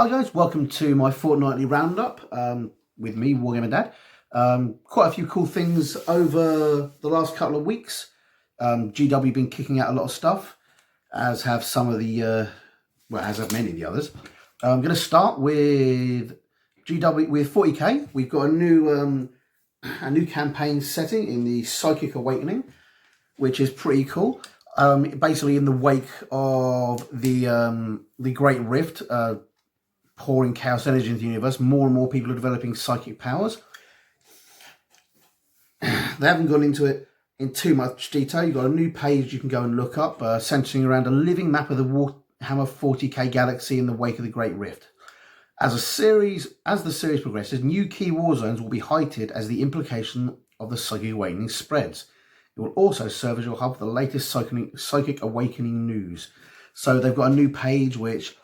Hi guys, welcome to my fortnightly roundup with me, Wargamer Dad. Quite a few cool things over the last couple of weeks. GW been kicking out a lot of stuff, as have some of the, as have many of the others. I'm going to start with GW with 40k. We've got a new campaign setting in the Psychic Awakening, which is pretty cool. Basically, in the wake of the Great Rift. Pouring chaos energy into the universe, more and more people are developing psychic powers. They haven't gone into it in too much detail. You've got a new page you can go and look up, centering around a living map of the Warhammer 40k galaxy in the wake of the Great Rift. As the series progresses, new key war zones will be heightened as the implication of the Psychic Awakening spreads. It will also serve as your hub for the latest Psychic Awakening news. So they've got a new page which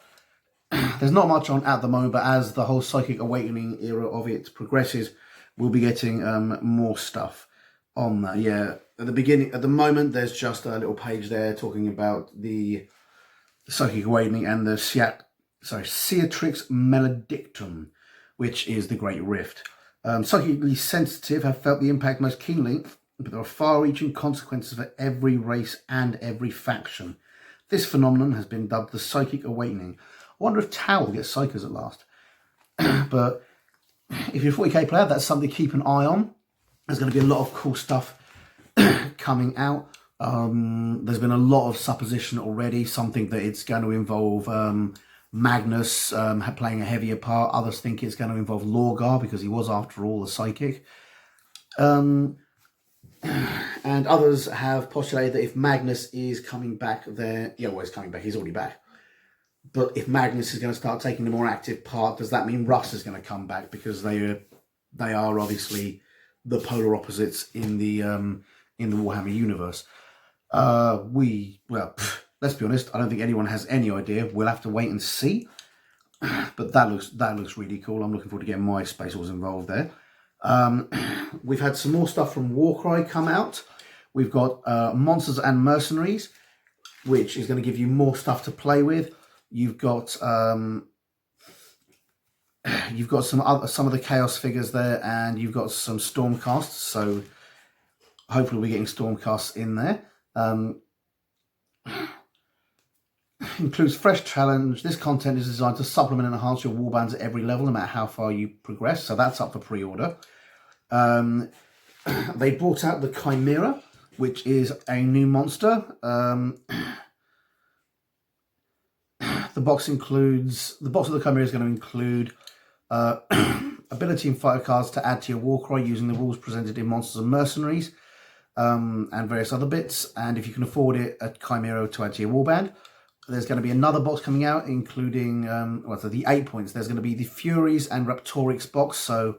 there's not much on at the moment, but as the whole Psychic Awakening era of it progresses, we'll be getting more stuff on that. Yeah, at the moment, there's just a little page there talking about the Psychic Awakening and the Seatrix Maledictum, which is the Great Rift. Psychically sensitive have felt the impact most keenly, but there are far-reaching consequences for every race and every faction. This phenomenon has been dubbed the Psychic Awakening. I wonder if Tau will get Psychers at last. But if you're a 40k player, that's something to keep an eye on. There's going to be a lot of cool stuff coming out. There's been a lot of supposition already. Some think that it's going to involve Magnus playing a heavier part. Others think it's going to involve Lorgar because he was, after all, a psychic. And others have postulated that if Magnus is coming back there, he's coming back, he's already back. But if Magnus is going to start taking a more active part, does that mean Russ is going to come back? Because they are obviously the polar opposites in the Warhammer universe. Let's be honest, I don't think anyone has any idea. We'll have to wait and see. But that looks really cool. I'm looking forward to getting my Space Wars involved there. We've had some more stuff from Warcry come out. We've got Monsters and Mercenaries, which is going to give you more stuff to play with. You've got some of the chaos figures there, and you've got some stormcasts. So hopefully we're getting stormcasts in there. Includes fresh challenge. This content is designed to supplement and enhance your warbands at every level, no matter how far you progress. So that's up for pre-order. They brought out the Chimera, which is a new monster. The box of the Chimera is going to include ability and fighter cards to add to your Warcry using the rules presented in Monsters and Mercenaries, and various other bits. And if you can afford it, a Chimera to add to your warband. There's going to be another box coming out, including the 8 points. There's going to be the Furies and Raptorix box, so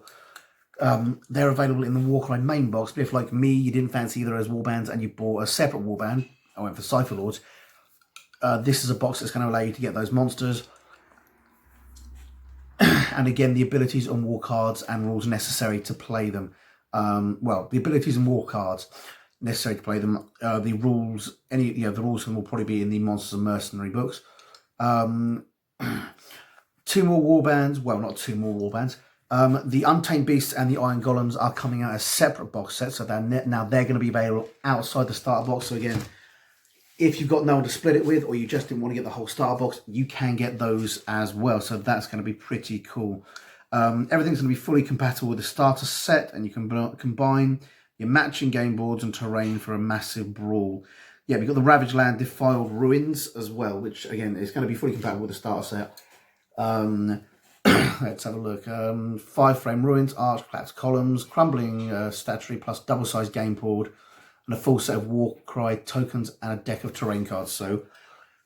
they're available in the Warcry main box. But if, like me, you didn't fancy either as warbands and you bought a separate warband, I went for Cypher Lords. This is a box that's going to allow you to get those monsters. And again, the abilities and war cards and rules necessary to play them. The abilities and war cards necessary to play them. The rules, the rules will probably be in the Monsters and Mercenary books. 2 more warbands. Well, not 2 more warbands. The Untamed Beasts and the Iron Golems are coming out as separate box sets. So they're going to be available outside the starter box. So again, if you've got no one to split it with, or you just didn't want to get the whole starter box, you can get those as well. So that's going to be pretty cool. Everything's going to be fully compatible with the starter set, and you can combine your matching game boards and terrain for a massive brawl. Yeah, we've got the Ravaged Land Defiled Ruins as well, which again is going to be fully compatible with the starter set. Let's have a look. 5-frame ruins, arch, collapsed columns, crumbling statuary, plus double-sized game board, and a full set of Warcry tokens and a deck of terrain cards. So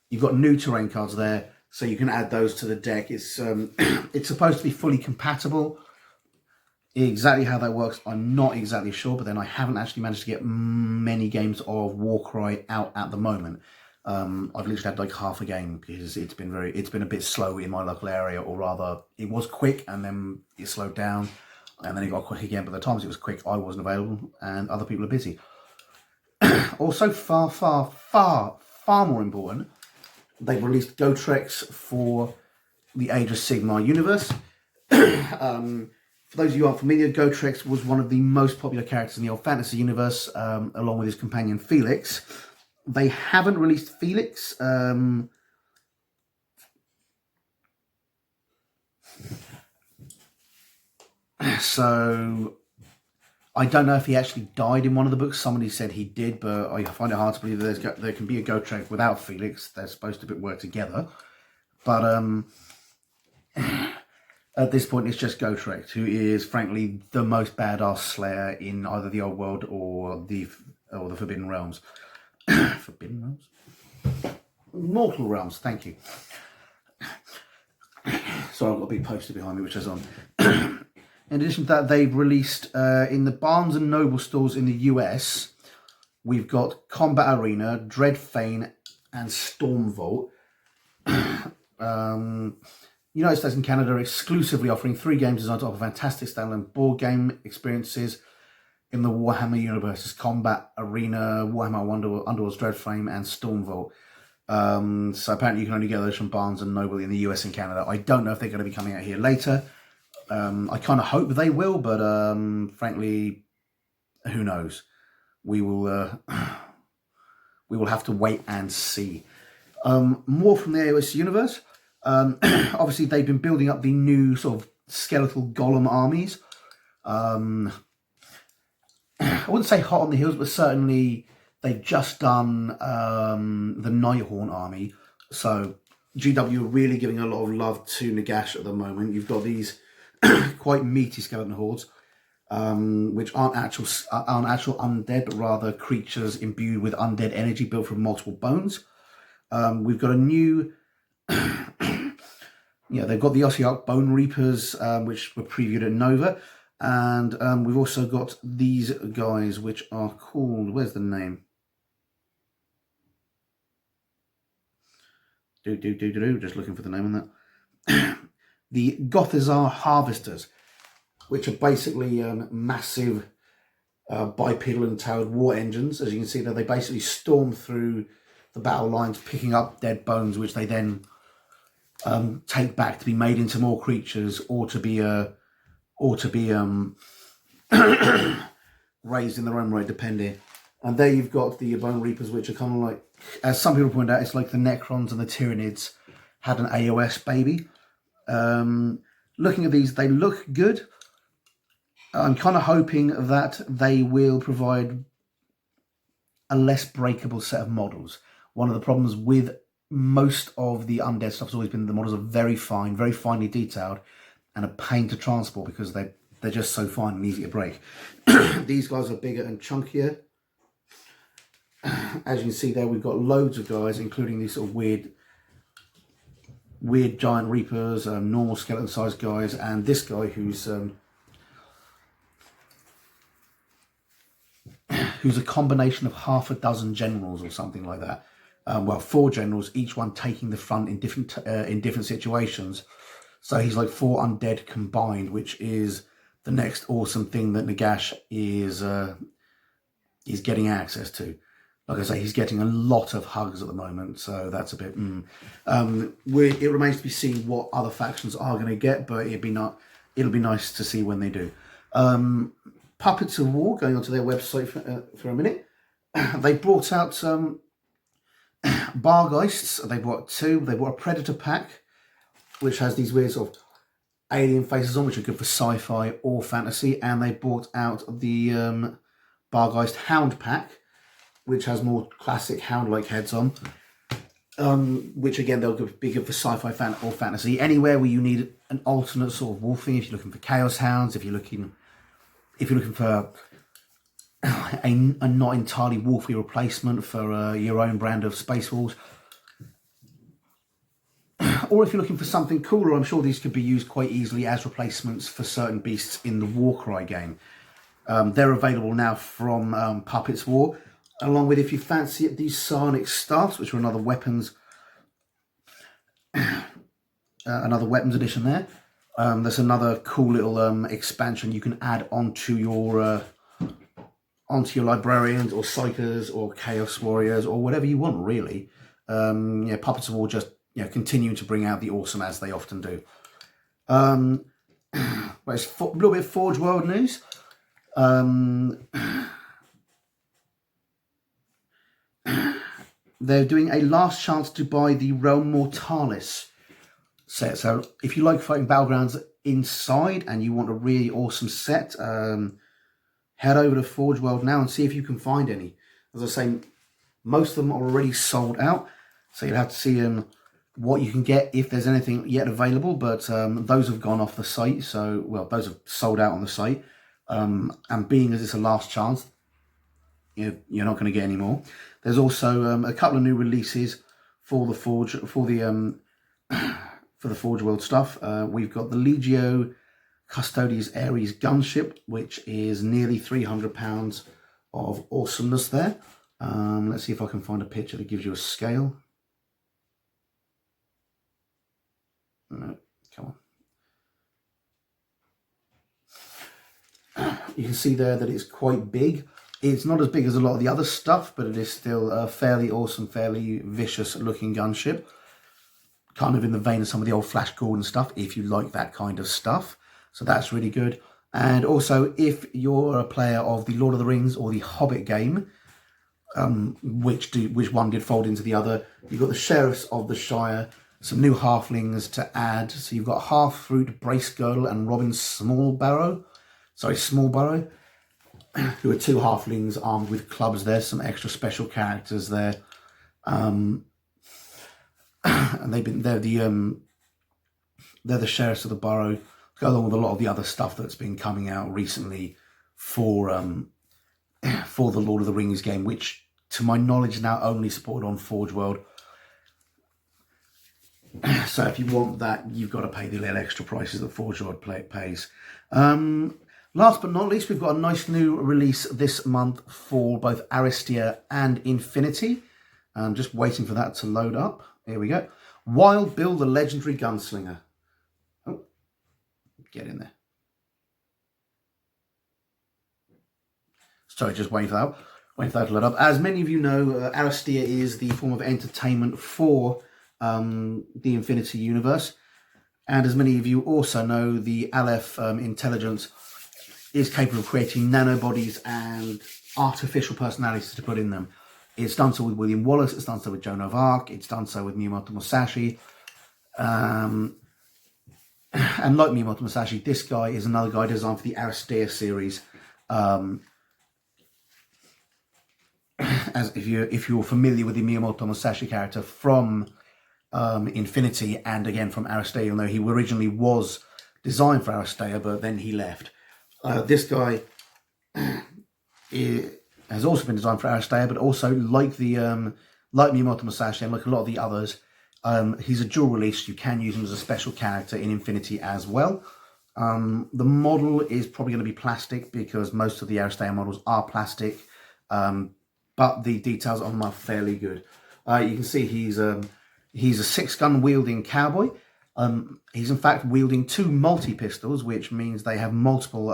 you've got new terrain cards there, so you can add those to the deck. It's it's supposed to be fully compatible. Exactly how that works, I'm not exactly sure, but then I haven't actually managed to get many games of Warcry out at the moment. I've literally had like half a game because it's been a bit slow in my local area, or rather, it was quick and then it slowed down, and then it got quick again. But the times it was quick, I wasn't available, and other people are busy. Also, far more important, they've released Go Treks for the Age of Sigmar universe. For those of you who aren't familiar, Gotrek was one of the most popular characters in the old fantasy universe, along with his companion Felix. They haven't released Felix. So I don't know if he actually died in one of the books. Somebody said he did, but I find it hard to believe that there can be a Gotrek without Felix. They're supposed to work together. But at this point, it's just Gotrek, who is frankly the most badass slayer in either the old world or the Forbidden Realms. Forbidden Realms? Mortal Realms, thank you. So I've got a big poster behind me which says on. In addition to that, they've released in the Barnes and Noble stores in the US, we've got Combat Arena, Dreadfane, and Stormvault. United States and Canada are exclusively offering 3 games designed to offer fantastic standalone board game experiences in the Warhammer universes: Combat Arena, Warhammer Underworld's Dreadfane, and Stormvault. So apparently you can only get those from Barnes and Noble in the US and Canada. I don't know if they're going to be coming out here later. I kind of hope they will, but frankly, who knows? We will have to wait and see. More from the AOS universe. Obviously, they've been building up the new sort of skeletal golem armies. I wouldn't say hot on the heels, but certainly they've just done the Nighthorn army. So GW are really giving a lot of love to Nagash at the moment. You've got these quite meaty skeleton hordes, which aren't actual undead, but rather creatures imbued with undead energy built from multiple bones. We've got a new, they've got the Ossiarch Bone Reapers, which were previewed at Nova, and we've also got these guys, which are called, where's the name? Just looking for the name on that. The Gothazar Harvesters, which are basically massive bipedal and towered war engines. As you can see there, they basically storm through the battle lines, picking up dead bones, which they then take back to be made into more creatures, or to be raised in their own right, depending. And there you've got the Bone Reapers, which are kind of like, as some people point out, it's like the Necrons and the Tyranids had an AOS baby. Looking at these, they look good. I'm kind of hoping that they will provide a less breakable set of models. One of the problems with most of the undead stuff has always been the models are very fine, very finely detailed, and a pain to transport because they're just so fine and easy to break. These guys are bigger and chunkier. As you can see there, we've got loads of guys, including these sort of weird giant reapers, normal skeleton sized guys, and this guy who's a combination of half a dozen generals or something like that. Well, 4 generals, each one taking the front in different situations. So he's like 4 undead combined, which is the next awesome thing that Nagash is getting access to. Like I say, he's getting a lot of hugs at the moment, so that's a bit. It remains to be seen what other factions are going to get, but it'll be nice to see when they do. Puppets of War, going onto their website for a minute, they brought out some Bargheists. They brought 2. They brought a Predator pack, which has these weird sort of alien faces on, which are good for sci-fi or fantasy, and they brought out the Bargheist Hound pack, which has more classic hound-like heads on, which again, they'll be good for sci-fi or fantasy. Anywhere where you need an alternate sort of wolfing, if you're looking for Chaos Hounds, if you're looking for a not entirely wolfy replacement for your own brand of Space Wolves, or if you're looking for something cooler, I'm sure these could be used quite easily as replacements for certain beasts in the Warcry game. They're available now from Puppets War, along with, if you fancy it, these Psionic Staffs, which are another weapons edition there. There's another cool little expansion you can add onto your librarians or psychers or chaos warriors or whatever you want, really. Puppets of War just continuing to bring out the awesome as they often do. Well, it's a little bit of Forge World news. They're doing a last chance to buy the Realm Mortalis set. So if you like fighting battlegrounds inside and you want a really awesome set, head over to Forge World now and see if you can find any. As I say, most of them are already sold out, so you'll have to see what you can get if there's anything yet available. But those have gone off the site, so those have sold out on the site. And being as it's a last chance, you're not going to get any more. There's also a couple of new releases for the Forge for the Forge World stuff. We've got the Legio Custodes Ares gunship, which is nearly £300 of awesomeness there. Let's see if I can find a picture that gives you a scale. No, come on. You can see there that it's quite big. It's not as big as a lot of the other stuff, but it is still a fairly awesome, fairly vicious looking gunship. Kind of in the vein of some of the old Flash Gordon stuff, if you like that kind of stuff. So that's really good. And also, if you're a player of the Lord of the Rings or the Hobbit game, which one did fold into the other, you've got the Sheriffs of the Shire, some new halflings to add. So you've got Half-Fruit, Brace Girdle, and Robin Smallburrow, who are two halflings armed with clubs. There's some extra special characters there. And they're the Sheriffs of the Borough, go along with a lot of the other stuff that's been coming out recently for the Lord of the Rings game, which to my knowledge now only supported on Forge World. So if you want that, you've got to pay the little extra prices that Forge World pays. Last but not least, we've got a nice new release this month for both Aristia and Infinity. I'm just waiting for that to load up. Here we go. Wild Bill the Legendary Gunslinger. Oh, get in there. Sorry, just waiting for that to load up. As many of you know, Aristia is the form of entertainment for the Infinity Universe. And as many of you also know, the Aleph intelligence is capable of creating nanobodies and artificial personalities to put in them. It's done so with William Wallace, it's done so with Joan of Arc, it's done so with Miyamoto Musashi. And like Miyamoto Musashi, this guy is another guy designed for the Aristia series. As if you're familiar with the Miyamoto Musashi character from Infinity and again from Aristia, even though he originally was designed for Aristia, but then he left. This guy has also been designed for Aristia, but also like Miyamoto Musashi and like a lot of the others, he's a dual release. You can use him as a special character in Infinity as well. The model is probably going to be plastic because most of the Aristia models are plastic, but the details on them are fairly good. You can see he's a 6-gun wielding cowboy. He's in fact wielding 2 multi-pistols, which means they have multiple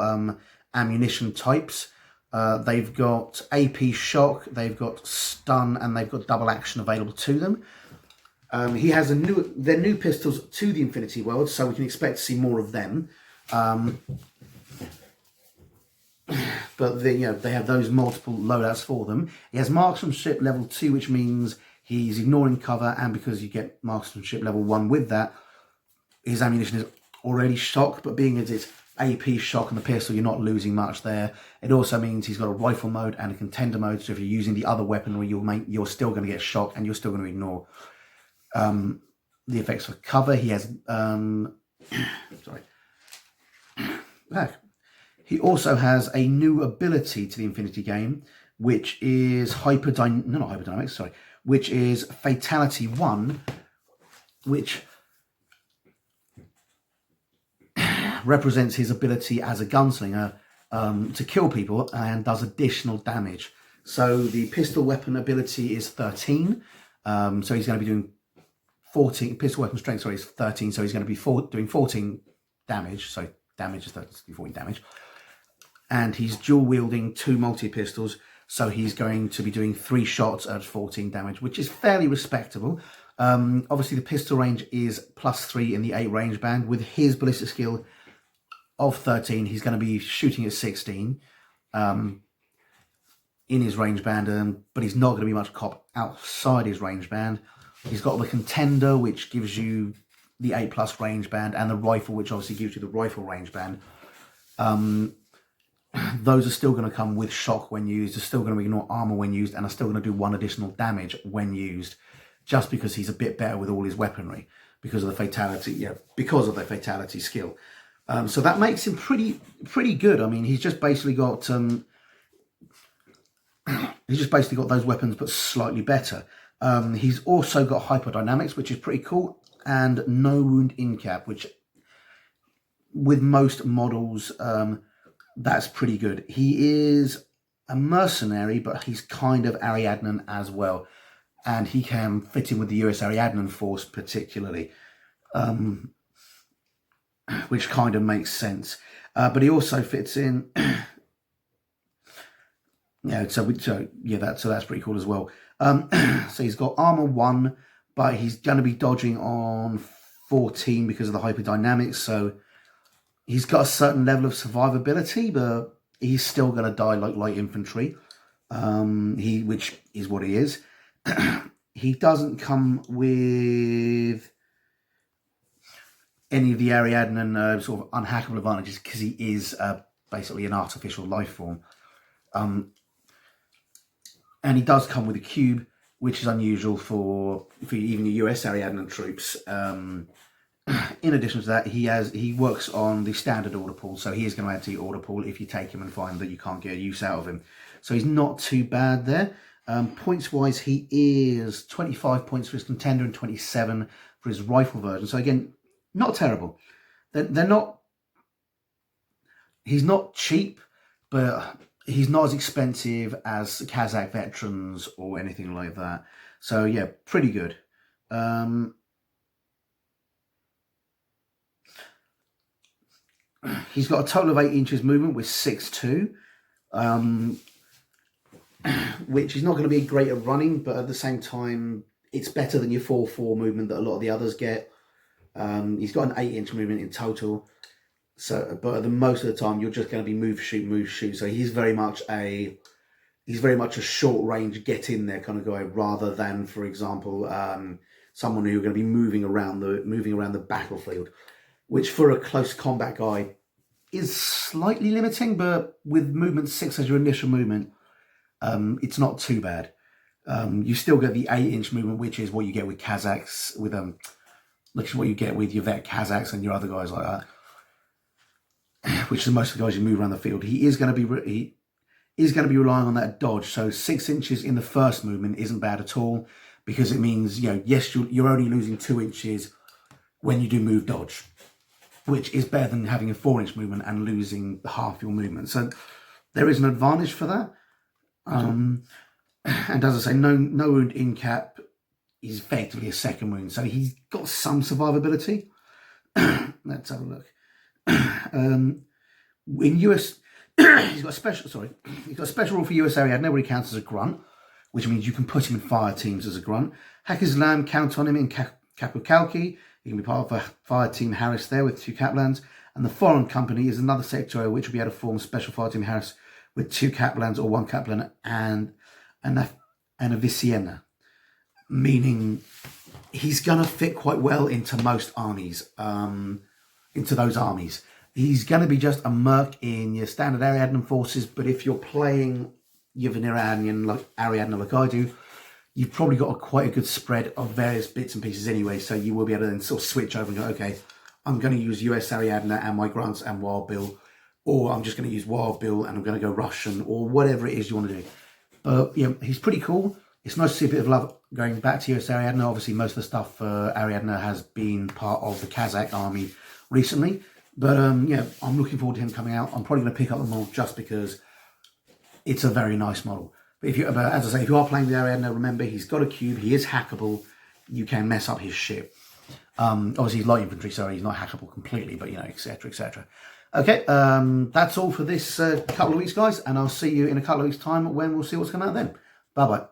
ammunition types. They've got AP shock, they've got stun, and they've got double action available to them. He has they're new pistols to the Infinity World, so we can expect to see more of them. But they have those multiple loadouts for them. He has marksmanship level 2, which means he's ignoring cover, and because you get marksmanship level 1 with that, his ammunition is already shock, but being as it's AP shock and the pistol, you're not losing much there. It also means he's got a rifle mode and a contender mode, so if you're using the other weaponry, you're still going to get shock and you're still going to ignore the effects for cover. He has he also has a new ability to the Infinity game, which is which is Fatality 1, which represents his ability as a gunslinger to kill people and does additional damage. So the pistol weapon ability is 13, so he's going to be doing 14. Pistol weapon strength, sorry, is 13, so he's going to be doing 14 damage. So damage is 14 damage, and he's dual wielding 2 multi-pistols, so he's going to be doing 3 shots at 14 damage, which is fairly respectable. Obviously, the pistol range is +3 in the 8 range band. With his ballistic skill of 13, he's going to be shooting at 16 in his range band, but he's not going to be much cop outside his range band. He's got the contender, which gives you the 8+ range band, and the rifle, which obviously gives you the rifle range band. Those are still going to come with shock when used. They're still going to ignore armor when used, and are still going to do 1 additional damage when used, just because he's a bit better with all his weaponry because of the fatality. Yeah, because of the fatality skill. So that makes him pretty good. I mean, he's just basically got those weapons, but slightly better. He's also got hyperdynamics, which is pretty cool, and no wound in cap, which with most models, that's pretty good. He is a mercenary, but he's kind of Ariadnan as well, and he can fit in with the US Ariadnan force particularly, which kind of makes sense. But he also fits in. Yeah, so that's pretty cool as well. So he's got armor 1, but he's going to be dodging on 14 because of the hyperdynamics. So he's got a certain level of survivability, but he's still going to die like light infantry. Which is what he is. He doesn't come with any of the Ariadnan sort of unhackable advantages because he is basically an artificial life form. And he does come with a cube, which is unusual for even the US Ariadnan troops. In addition to that, he works on the standard order pool, so he is going to add to your order pool if you take him and find that you can't get a use out of him. So he's not too bad there. Points-wise, he is 25 points for his contender and 27 for his rifle version. So again, not terrible. They're not. He's not cheap, but he's not as expensive as Kazakh veterans or anything like that. So yeah, pretty good. He's got a total of 8 inches movement with 6'2", which is not going to be great at running, but at the same time, it's better than your 4'4" movement that a lot of the others get. He's got an 8-inch movement in total. So, but most of the time, you're just going to be move, shoot. So he's very much a short range, get in there kind of guy, rather than, for example, someone who's going to be moving around the battlefield, which for a close combat guy is slightly limiting. But with movement 6 as your initial movement, it's not too bad. You still get the 8-inch movement, which is what you get with Kazakhs, which is what you get with your vet Kazakhs and your other guys like that. Which is most of the guys you move around the field. He is going to be relying on that dodge. So 6 inches in the first movement isn't bad at all, because it means, yes, you're only losing 2 inches when you do move dodge, which is better than having a 4-inch movement and losing half your movement. So there is an advantage for that. And as I say, no wound in cap is effectively a second wound, so he's got some survivability. Let's have a look. In US, he's got a special rule for US Ariadna where he counts as a grunt, which means you can put him in fire teams as a grunt. Hacker's Lamb, count on him in Kapukalki. He can be part of a fire team Harris there with 2 Kaplans. And the Foreign Company is another sector which will be able to form special fire team Harris with 2 Kaplans or 1 Kaplan and a Visiena, meaning he's going to fit quite well into most armies. Into those armies. He's going to be just a merc in your standard Ariadnan forces, but if you're playing Yevhen Ariadna like I do, you've probably got quite a good spread of various bits and pieces anyway, so you will be able to then sort of switch over and go, okay, I'm going to use US Ariadna and my grunts and Wild Bill, or I'm just going to use Wild Bill and I'm going to go Russian, or whatever it is you want to do. But yeah, he's pretty cool. It's nice to see a bit of love going back to US Ariadna. Obviously, most of the stuff for Ariadna has been part of the Kazakh army recently, but yeah, I'm looking forward to him coming out. I'm probably going to pick up the model just because it's a very nice model. But as I say, if you are playing with Ariadna, remember he's got a cube. He is hackable. You can mess up his ship. Obviously, he's light infantry, so he's not hackable completely, but etc., etc. Okay, that's all for this couple of weeks, guys, and I'll see you in a couple of weeks' time when we'll see what's coming out then. Bye bye.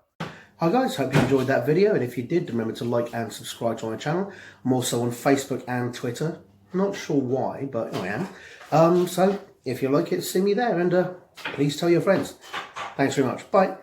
Hi guys, hope you enjoyed that video, and if you did, remember to like and subscribe to my channel. I'm also on Facebook and Twitter. Not sure why, but I am. So if you like it, see me there, and please tell your friends. Thanks very much. Bye.